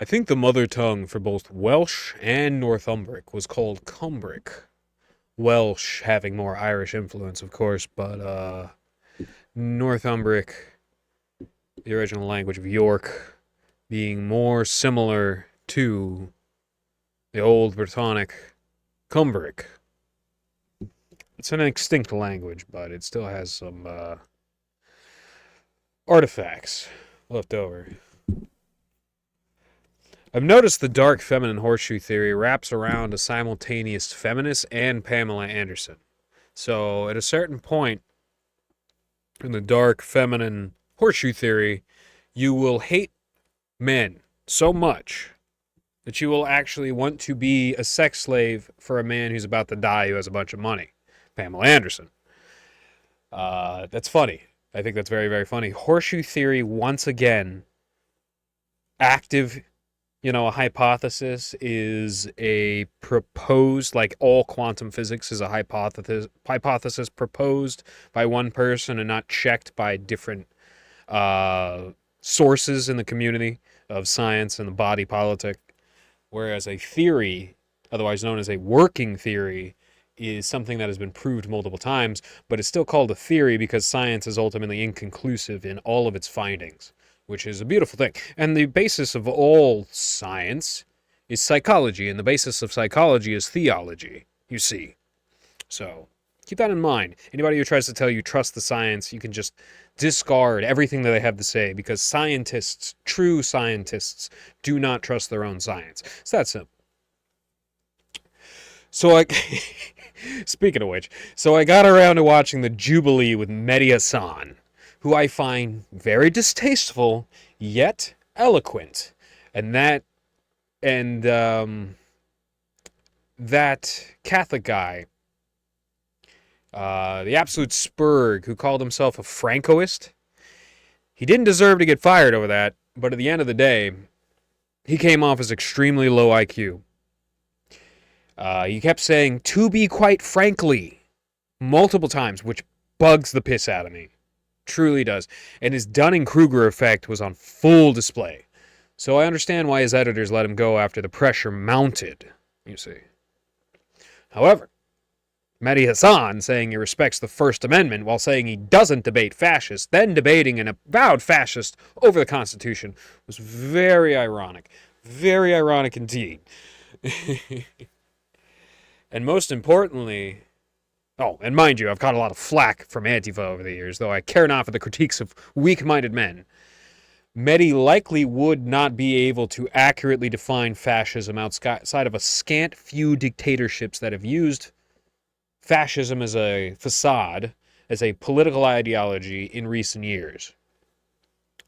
I think the mother tongue for both Welsh and Northumbric was called Cumbric. Welsh having more Irish influence, of course, but Northumbric, the original language of York, being more similar to the Old Brittonic Cumbric. It's an extinct language, but it still has some artifacts left over. I've noticed the dark feminine horseshoe theory wraps around a simultaneous feminist and Pamela Anderson. So at a certain point in the dark feminine horseshoe theory, you will hate men so much that you will actually want to be a sex slave for a man who's about to die who has a bunch of money. Pamela Anderson. That's funny. I think that's very, very funny. Horseshoe theory, once again, active, a hypothesis is a proposed, like all quantum physics is a hypothesis proposed by one person and not checked by different sources in the community of science and the body politic. Whereas a theory, otherwise known as a working theory, is something that has been proved multiple times, but it's still called a theory because science is ultimately inconclusive in all of its findings, which is a beautiful thing. And the basis of all science is psychology, and the basis of psychology is theology, you see. So keep that in mind. Anybody who tries to tell you trust the science, you can just discard everything that they have to say, because scientists, true scientists, do not trust their own science. It's that simple. So speaking of which, I got around to watching the Jubilee with Mehdi Hassan, who I find very distasteful, yet eloquent. And that Catholic guy, the absolute spurg who called himself a Francoist, he didn't deserve to get fired over that, but at the end of the day, he came off as extremely low IQ. He kept saying, "to be quite frankly," multiple times, which bugs the piss out of me. Truly does. And his Dunning-Kruger effect was on full display. So I understand why his editors let him go after the pressure mounted, you see. However, Mehdi Hassan saying he respects the First Amendment while saying he doesn't debate fascists, then debating an avowed fascist over the Constitution, was very ironic. Very ironic indeed. And most importantly, and mind you, I've got a lot of flack from Antifa over the years, though I care not for the critiques of weak-minded men. Mehdi likely would not be able to accurately define fascism outside of a scant few dictatorships that have used fascism as a facade, as a political ideology in recent years.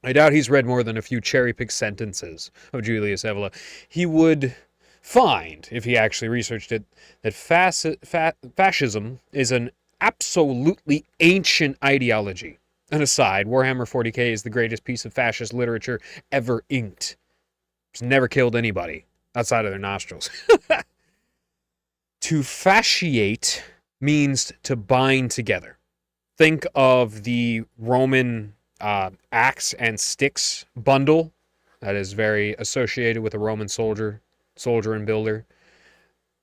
I doubt he's read more than a few cherry-picked sentences of Julius Evola. He would find, if he actually researched it, that fascism is an absolutely ancient ideology. An aside, Warhammer 40k is the greatest piece of fascist literature ever inked. It's never killed anybody outside of their nostrils. To fasciate means to bind together. Think of the Roman axe and sticks bundle that is very associated with a Roman soldier and builder.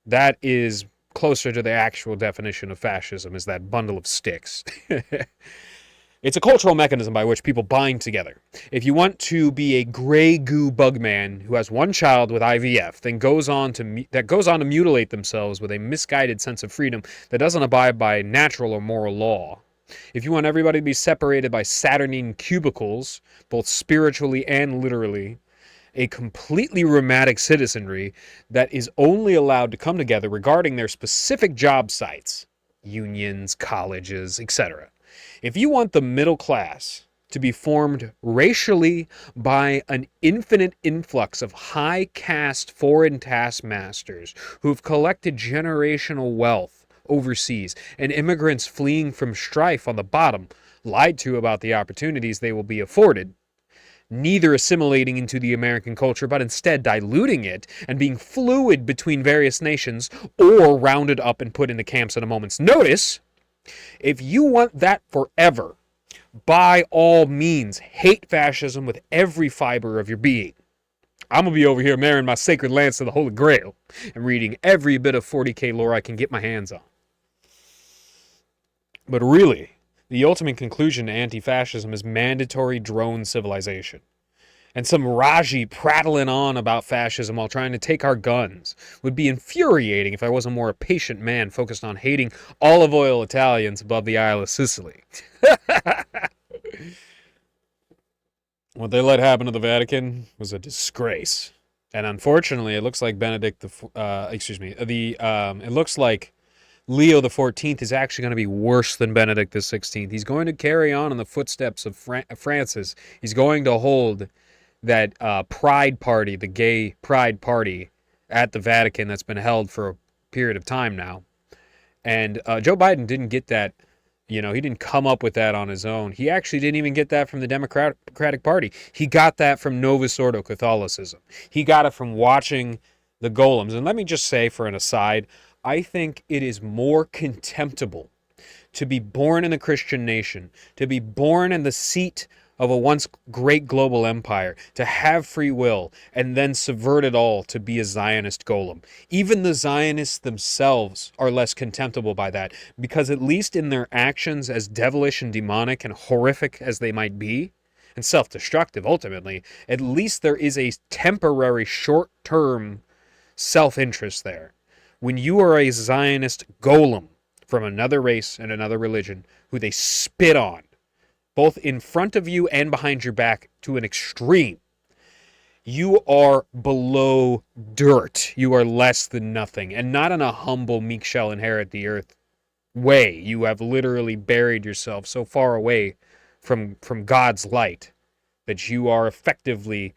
That is closer to the actual definition of fascism, is that bundle of sticks. It's a cultural mechanism by which people bind together. If you want to be a gray goo bug man who has one child with IVF, then goes on to mutilate themselves with a misguided sense of freedom that doesn't abide by natural or moral law. If you want everybody to be separated by Saturnine cubicles, both spiritually and literally, a completely rheumatic citizenry that is only allowed to come together regarding their specific job sites, unions, colleges, etc. If you want the middle class to be formed racially by an infinite influx of high caste foreign taskmasters who've collected generational wealth overseas and immigrants fleeing from strife on the bottom, lied to about the opportunities they will be afforded, neither assimilating into the American culture, but instead diluting it and being fluid between various nations, or rounded up and put into camps at a moment's notice, if you want that forever, by all means, hate fascism with every fiber of your being. I'm going to be over here marrying my sacred lance to the Holy Grail and reading every bit of 40k lore I can get my hands on. But really, the ultimate conclusion to anti-fascism is mandatory drone civilization. And some Raji prattling on about fascism while trying to take our guns would be infuriating if I wasn't more a patient man focused on hating olive oil Italians above the Isle of Sicily. What they let happen to the Vatican was a disgrace, and unfortunately, it looks like it looks like Leo the 14th is actually going to be worse than Benedict the 16th. He's going to carry on in the footsteps of Francis. He's going to hold that pride party, the gay pride party at the Vatican that's been held for a period of time now. And Joe Biden didn't get that. He didn't come up with that on his own. He actually didn't even get that from the Democratic Party. He got that from Novus Ordo Catholicism. He got it from watching the golems. And let me just say, for an aside, I think it is more contemptible to be born in a Christian nation, to be born in the seat of a once great global empire, to have free will, and then subvert it all to be a Zionist golem. Even the Zionists themselves are less contemptible by that, because at least in their actions, as devilish and demonic and horrific as they might be, and self-destructive ultimately, at least there is a temporary short-term self-interest there. When you are a Zionist golem from another race and another religion who they spit on, both in front of you and behind your back to an extreme, you are below dirt. You are less than nothing, and not in a humble, meek shall inherit the earth way. You have literally buried yourself so far away from God's light that you are effectively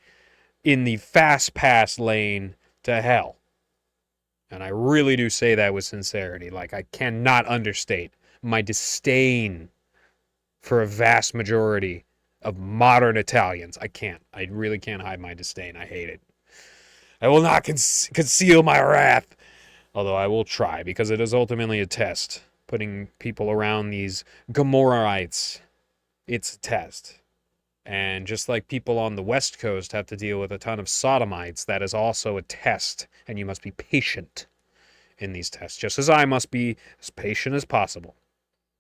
in the fast pass lane to hell. And I really do say that with sincerity. Like, I cannot understate my disdain for a vast majority of modern Italians. I can't. I really can't hide my disdain. I hate it. I will not conceal my wrath, although I will try, because it is ultimately a test. Putting people around these Gomorrahites, it's a test. And just like people on the West Coast have to deal with a ton of Sodomites, that is also a test, and you must be patient in these tests, just as I must be as patient as possible.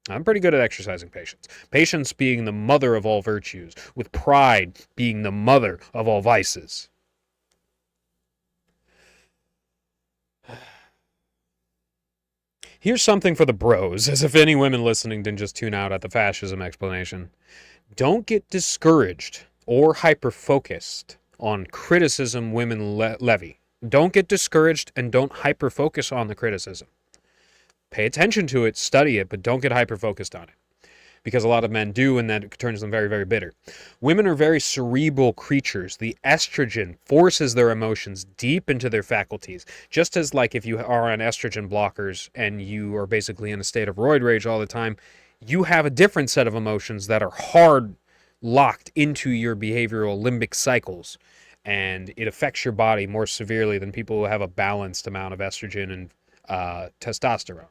I'm pretty good at exercising patience. Patience being the mother of all virtues, with pride being the mother of all vices. Here's something for the bros, as if any women listening didn't just tune out at the fascism explanation. Don't get discouraged or hyper-focused on criticism women levy. Don't get discouraged and don't hyper-focus on the criticism. Pay attention to it, study it, but don't get hyper-focused on it. Because a lot of men do, and that turns them very, very bitter. Women are very cerebral creatures. The estrogen forces their emotions deep into their faculties. Just as, like, if you are on estrogen blockers and you are basically in a state of roid rage all the time, you have a different set of emotions that are hard locked into your behavioral limbic cycles. And it affects your body more severely than people who have a balanced amount of estrogen and testosterone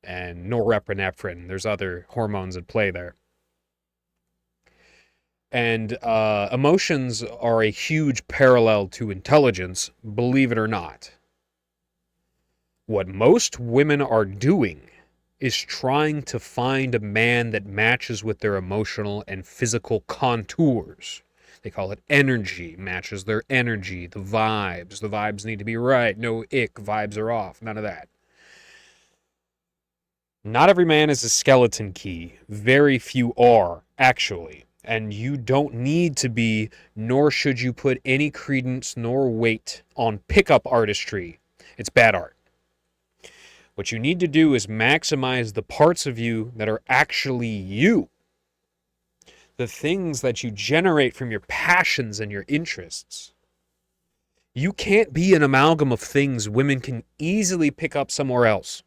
and norepinephrine. There's other hormones at play there. And emotions are a huge parallel to intelligence, believe it or not. What most women are doing is trying to find a man that matches with their emotional and physical contours. They call it energy, matches their energy, the vibes. The vibes need to be right. No ick, vibes are off. None of that. Not every man is a skeleton key. Very few are, actually. And you don't need to be, nor should you put any credence nor weight on pickup artistry. It's bad art. What you need to do is maximize the parts of you that are actually you. The things that you generate from your passions and your interests. You can't be an amalgam of things women can easily pick up somewhere else.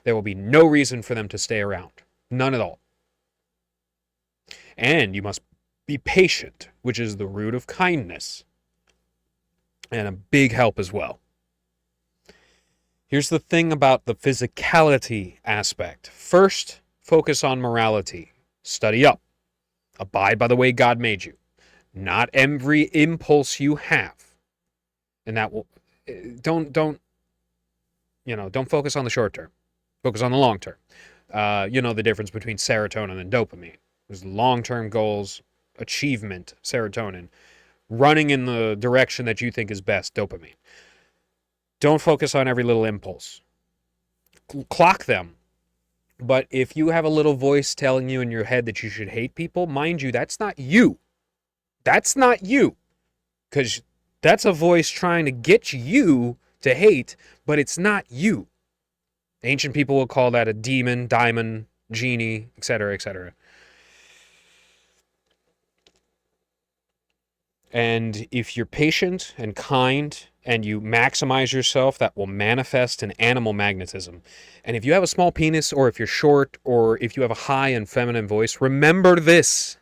There will be no reason for them to stay around. None at all. And you must be patient, which is the root of kindness. And a big help as well. Here's the thing about the physicality aspect. First, focus on morality. Study up. Abide by the way God made you. not every impulse you have. And that will don't don't focus on the short term. Focus on the long term. The difference between serotonin and dopamine. There's long-term goals, achievement, serotonin, running in the direction that you think is best, dopamine. Don't focus on every little impulse. Clock them. But if you have a little voice telling you in your head that you should hate people, mind you, that's not you. That's not you. Because that's a voice trying to get you to hate, but it's not you. Ancient people will call that a demon, daimon, genie, etc., etc. And if you're patient and kind and you maximize yourself, that will manifest in animal magnetism. And if you have a small penis, or if you're short, or if you have a high and feminine voice, remember this.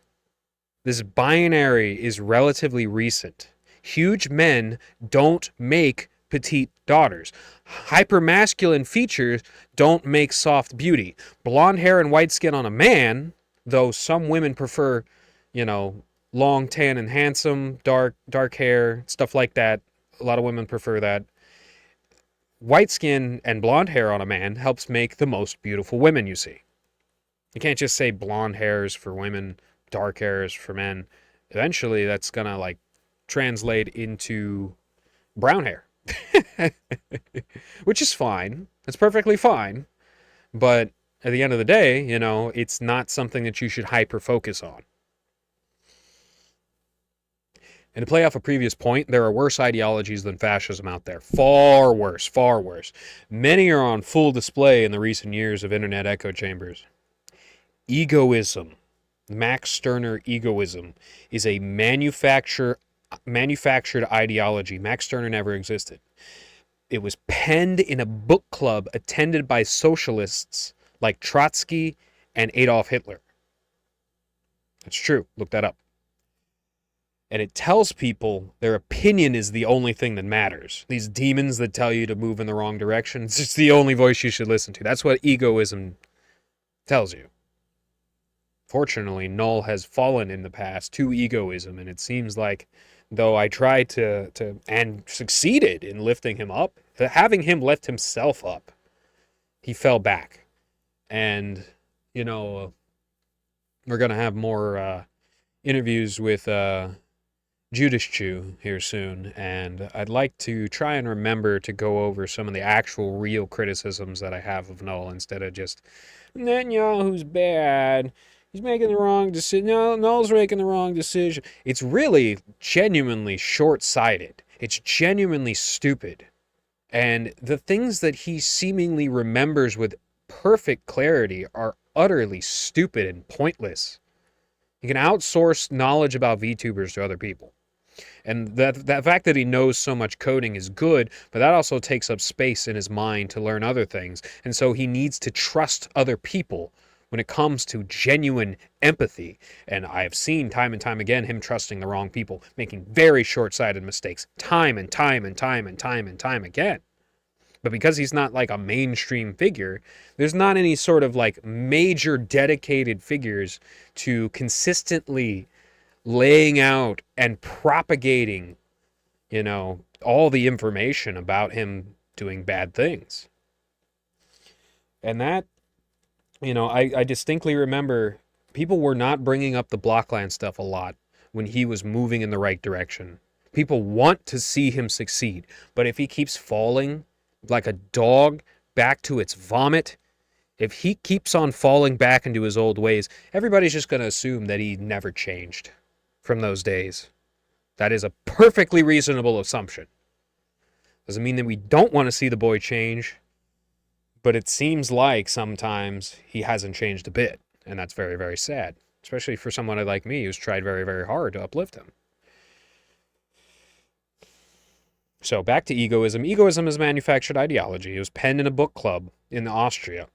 This binary is relatively recent. Huge men don't make petite daughters. Hypermasculine features don't make soft beauty. Blonde hair and white skin on a man, though some women prefer, long, tan, and handsome, dark hair, stuff like that. A lot of women prefer that. White skin and blonde hair on a man helps make the most beautiful women you see. You can't just say blonde hair is for women, dark hair is for men. Eventually, that's going to translate into brown hair, which is fine. It's perfectly fine. But at the end of the day, it's not something that you should hyper focus on. And to play off a previous point, there are worse ideologies than fascism out there. Far worse, far worse. Many are on full display in the recent years of internet echo chambers. Egoism, Max Stirner egoism, is a manufactured ideology. Max Stirner never existed. It was penned in a book club attended by socialists like Trotsky and Adolf Hitler. That's true. Look that up. And it tells people their opinion is the only thing that matters. These demons that tell you to move in the wrong direction, it's just the only voice you should listen to. That's what egoism tells you. Fortunately, Null has fallen in the past to egoism, and it seems like, though I tried to and succeeded in lifting him up, having him lift himself up, he fell back. And, we're going to have more interviews with Judas Chew here soon, and I'd like to try and remember to go over some of the actual real criticisms that I have of Null instead of just, Netanyahu's bad. He's making the wrong decision. No, Null's making the wrong decision. It's really genuinely short-sighted. It's genuinely stupid. And the things that he seemingly remembers with perfect clarity are utterly stupid and pointless. You can outsource knowledge about VTubers to other people. And that fact that he knows so much coding is good, but that also takes up space in his mind to learn other things. And so he needs to trust other people when it comes to genuine empathy. And I have seen time and time again him trusting the wrong people, making very short-sighted mistakes time and time again. But because he's not like a mainstream figure, there's not any sort of major dedicated figures to consistently laying out and propagating, all the information about him doing bad things. And that, I distinctly remember people were not bringing up the Blockland stuff a lot when he was moving in the right direction. People want to see him succeed, but if he keeps falling like a dog back to its vomit, if he keeps on falling back into his old ways, everybody's just going to assume that he never changed from those days. That is a perfectly reasonable assumption. Doesn't mean that we don't want to see the boy change, but it seems like sometimes he hasn't changed a bit, and that's very, very sad, especially for someone like me who's tried very, very hard to uplift him. So back to egoism. Egoism is manufactured ideology. It was penned in a book club in Austria,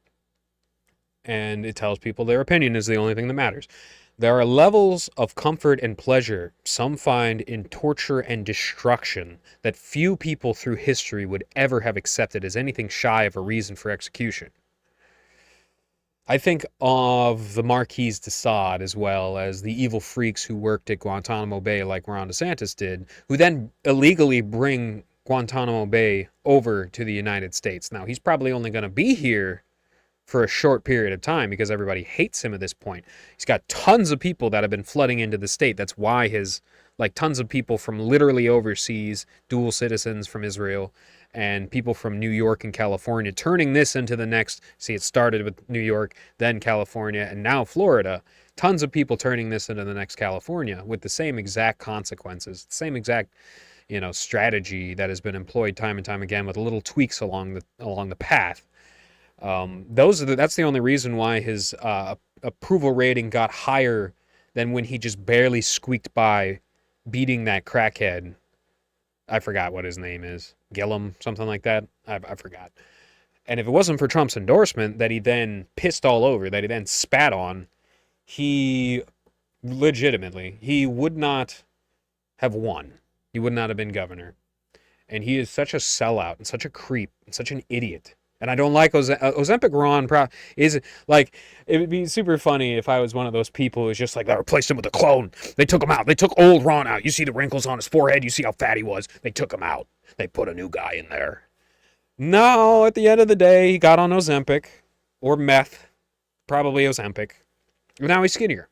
and it tells people their opinion is the only thing that matters. There are levels of comfort and pleasure some find in torture and destruction that few people through history would ever have accepted as anything shy of a reason for execution. I think of the Marquis de Sade as well as the evil freaks who worked at Guantanamo Bay like Ron DeSantis did, who then illegally bring Guantanamo Bay over to the United States. Now, he's probably only going to be here for a short period of time because everybody hates him at this point. He's got tons of people that have been flooding into the state. That's why tons of people from literally overseas, dual citizens from Israel, and people from New York and California, turning this into the next. See, it started with New York, then California, and now Florida. Tons of people turning this into the next California with the same exact consequences, the same exact strategy that has been employed time and time again with little tweaks along the path. That's the only reason why his approval rating got higher than when he just barely squeaked by beating that crackhead. I forgot what his name is. Gillum, something like that. I forgot. And if it wasn't for Trump's endorsement that he then pissed all over, that he then spat on, he would not have won. He would not have been governor. And he is such a sellout and such a creep and such an idiot. And I don't like Ozempic Ron. Is like, it would be super funny if I was one of those people who's just like, they replaced him with a clone. They took him out. They took old Ron out. You see the wrinkles on his forehead. You see how fat he was. They took him out. They put a new guy in there. No, at the end of the day, he got on Ozempic or meth, probably Ozempic. Now he's skinnier.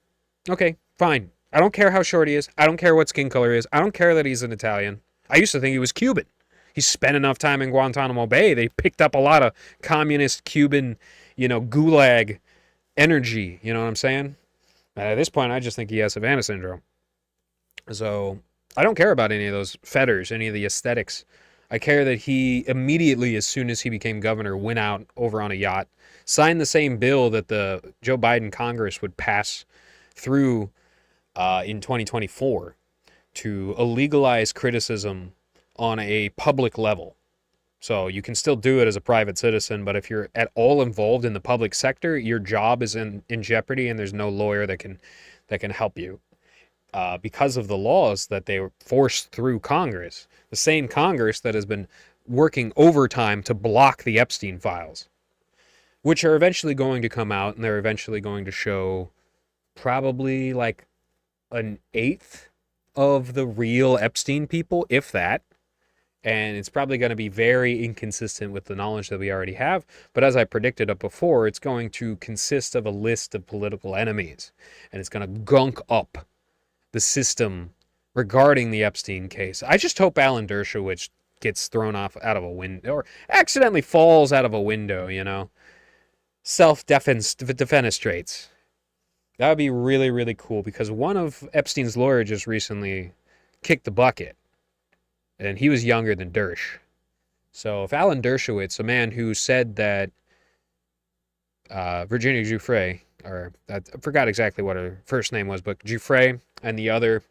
Okay, fine. I don't care how short he is. I don't care what skin color he is. I don't care that he's an Italian. I used to think he was Cuban. He spent enough time in Guantanamo Bay. They picked up a lot of communist Cuban, gulag energy. You know what I'm saying? And at this point, I just think he has Havana syndrome. So I don't care about any of those fetters, any of the aesthetics. I care that he immediately, as soon as he became governor, went out over on a yacht, signed the same bill that the Joe Biden Congress would pass through in 2024 to illegalize criticism on a public level. So you can still do it as a private citizen, but if you're at all involved in the public sector, your job is in jeopardy, and there's no lawyer that can help you because of the laws that they forced through Congress. The same Congress that has been working overtime to block the Epstein files, which are eventually going to come out, and they're eventually going to show probably like an eighth of the real Epstein people, if that. And it's probably going to be very inconsistent with the knowledge that we already have. But as I predicted up before, it's going to consist of a list of political enemies. And it's going to gunk up the system regarding the Epstein case. I just hope Alan Dershowitz gets thrown off out of a window, or accidentally falls out of a window, self-defenestrates. That would be really, really cool, because one of Epstein's lawyers just recently kicked the bucket. And he was younger than Dersh. So if Alan Dershowitz, a man who said that Virginia Giuffre, or I forgot exactly what her first name was, but Giuffre and the other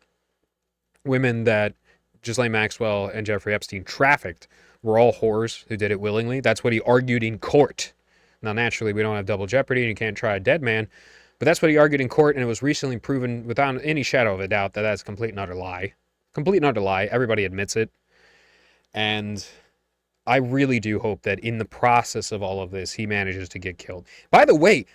women that Ghislaine Maxwell and Jeffrey Epstein trafficked were all whores who did it willingly. That's what he argued in court. Now, naturally, we don't have double jeopardy and you can't try a dead man, but that's what he argued in court, and it was recently proven without any shadow of a doubt that that's a complete and utter lie. Complete and utter lie. Everybody admits it. And I really do hope that in the process of all of this, he manages to get killed. By the way,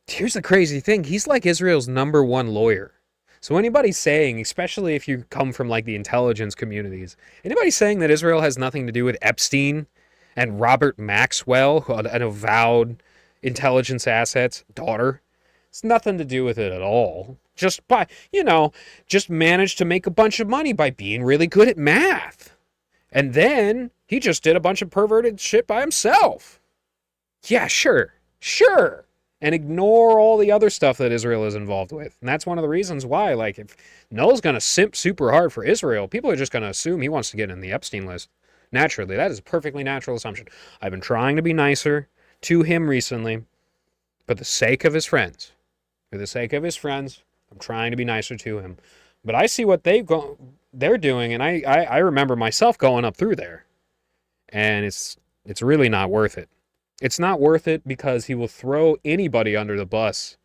here's the crazy thing. He's like Israel's #1 lawyer. So anybody saying, especially if you come from like the intelligence communities, anybody saying that Israel has nothing to do with Epstein and Robert Maxwell, an avowed intelligence assets daughter, it's nothing to do with it at all. Just just managed to make a bunch of money by being really good at math. And then he just did a bunch of perverted shit by himself. Yeah, sure. And ignore all the other stuff that Israel is involved with. And that's one of the reasons why, like, if Noel's going to simp super hard for Israel, people are just going to assume he wants to get in the Epstein list. Naturally, that is a perfectly natural assumption. I've been trying to be nicer to him recently, for the sake of his friends. For the sake of his friends, I'm trying to be nicer to him. But I see what they're doing, and I remember myself going up through there. And it's really not worth it. It's not worth it because he will throw anybody under the bus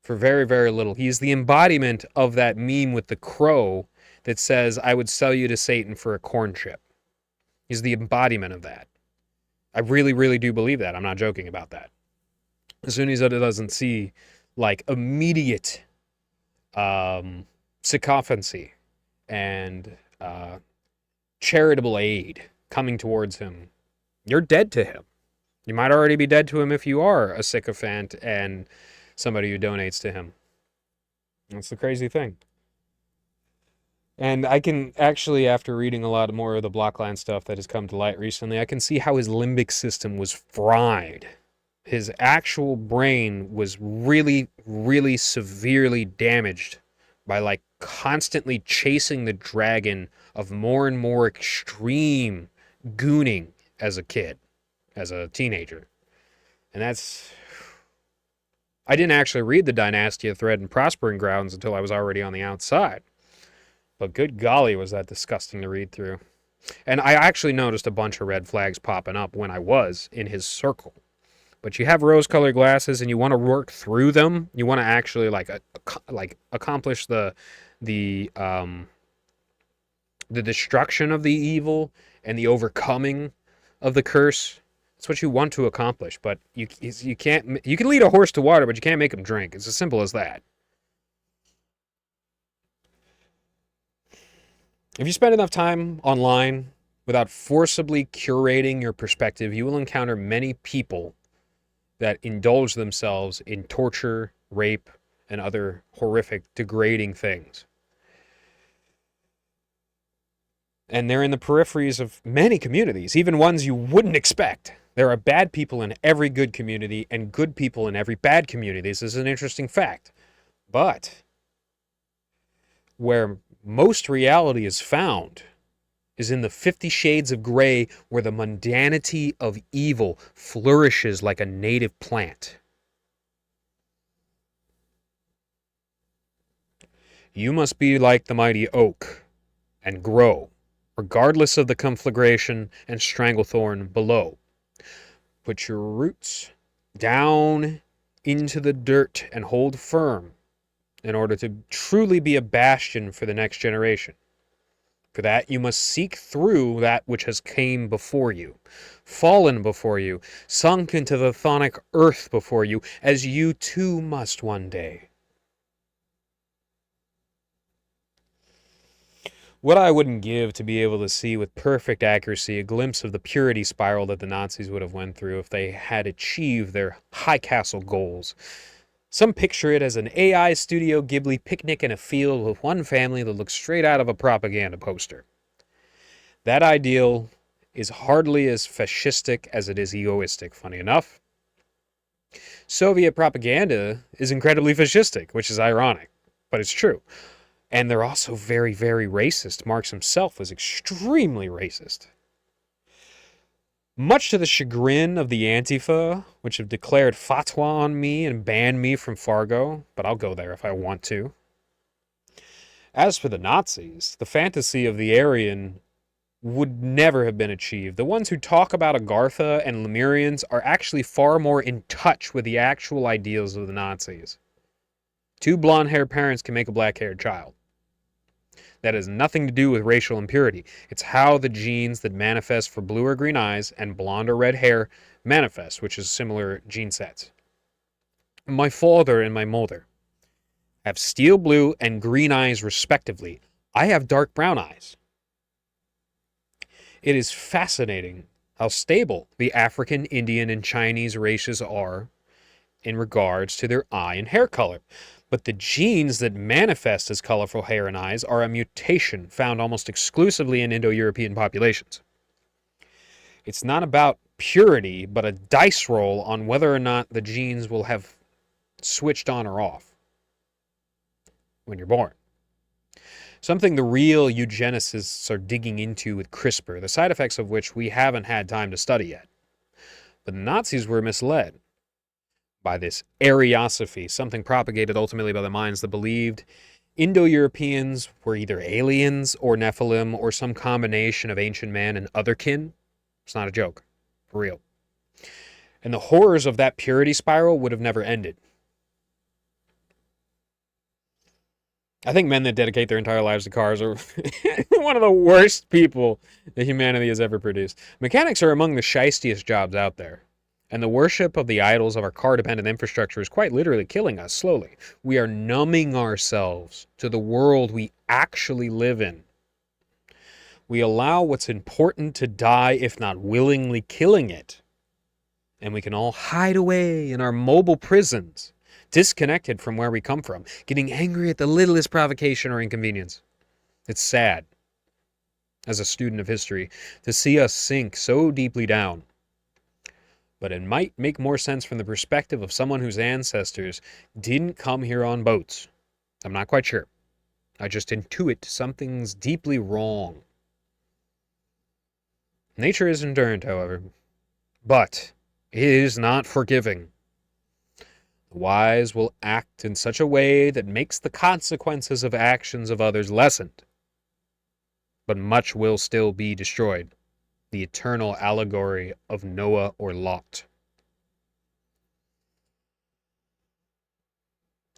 for very, very little. He's the embodiment of that meme with the crow that says, I would sell you to Satan for a corn chip. He's the embodiment of that. I really, really do believe that. I'm not joking about that. As soon as it doesn't see like immediate sycophancy and charitable aid coming towards him, you're dead to him. You might already be dead to him if you are a sycophant and somebody who donates to him. That's the crazy thing. And I can actually, after reading a lot more of the Blockline stuff that has come to light recently, I can see how his limbic system was fried. His actual brain was really, really severely damaged by like constantly chasing the dragon of more and more extreme gooning as a kid, as a teenager. And that's... I didn't actually read the Dynastia thread in Prospering Grounds until I was already on the outside. But good golly, was that disgusting to read through. And I actually noticed a bunch of red flags popping up when I was in his circle. But you have rose-colored glasses, and you want to work through them. You want to actually like accomplish the destruction of the evil and the overcoming of the curse. That's what you want to accomplish. But you can't. You can lead a horse to water, but you can't make him drink. It's as simple as that. If you spend enough time online without forcibly curating your perspective, you will encounter many people that indulge themselves in torture, rape, and other horrific, degrading things. And they're in the peripheries of many communities, even ones you wouldn't expect. There are bad people in every good community and good people in every bad community. This is an interesting fact. But where most reality is found is in the 50 Shades of Grey, where the mundanity of evil flourishes like a native plant. You must be like the mighty oak and grow, regardless of the conflagration and stranglethorn below. Put your roots down into the dirt and hold firm in order to truly be a bastion for the next generation. For that, you must seek through that which has came before you, fallen before you, sunk into the chthonic earth before you, as you too must one day. What I wouldn't give to be able to see with perfect accuracy a glimpse of the purity spiral that the Nazis would have went through if they had achieved their high castle goals. Some picture it as an AI Studio Ghibli picnic in a field with one family that looks straight out of a propaganda poster. That ideal is hardly as fascistic as it is egoistic, funny enough. Soviet propaganda is incredibly fascistic, which is ironic, but it's true. And they're also very, very racist. Marx himself was extremely racist. Much to the chagrin of the Antifa, which have declared fatwa on me and banned me from Fargo, but I'll go there if I want to. As for the Nazis, the fantasy of the Aryan would never have been achieved. The ones who talk about Agartha and Lemurians are actually far more in touch with the actual ideals of the Nazis. 2 blonde-haired parents can make a black-haired child. That has nothing to do with racial impurity. It's how the genes that manifest for blue or green eyes and blonde or red hair manifest, which is similar gene sets. My father and my mother have steel blue and green eyes respectively. I have dark brown eyes. It is fascinating how stable the African, Indian, and Chinese races are in regards to their eye and hair color. But the genes that manifest as colorful hair and eyes are a mutation found almost exclusively in Indo-European populations. It's not about purity, but a dice roll on whether or not the genes will have switched on or off when you're born. Something the real eugenicists are digging into with CRISPR, the side effects of which we haven't had time to study yet. But the Nazis were misled by this Aryosophy, something propagated ultimately by the minds that believed Indo-Europeans were either aliens or Nephilim or some combination of ancient man and otherkin. It's not a joke. For real. And the horrors of that purity spiral would have never ended. I think men that dedicate their entire lives to cars are one of the worst people that humanity has ever produced. Mechanics are among the shystiest jobs out there. And the worship of the idols of our car-dependent infrastructure is quite literally killing us slowly. We are numbing ourselves to the world we actually live in. We allow what's important to die, if not willingly killing it. And we can all hide away in our mobile prisons, disconnected from where we come from, getting angry at the littlest provocation or inconvenience. It's sad, as a student of history, to see us sink so deeply down. But it might make more sense from the perspective of someone whose ancestors didn't come here on boats. I'm not quite sure. I just intuit something's deeply wrong. Nature is endurant, however, but it is not forgiving. The wise will act in such a way that makes the consequences of actions of others lessened, but much will still be destroyed. The eternal allegory of Noah or Lot.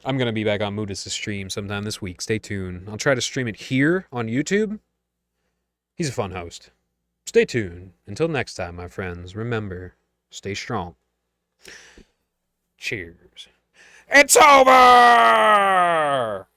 I'm going to be back on Moodus' stream sometime this week. Stay tuned. I'll try to stream it here on YouTube. He's a fun host. Stay tuned. Until next time, my friends, remember, stay strong. Cheers. It's over!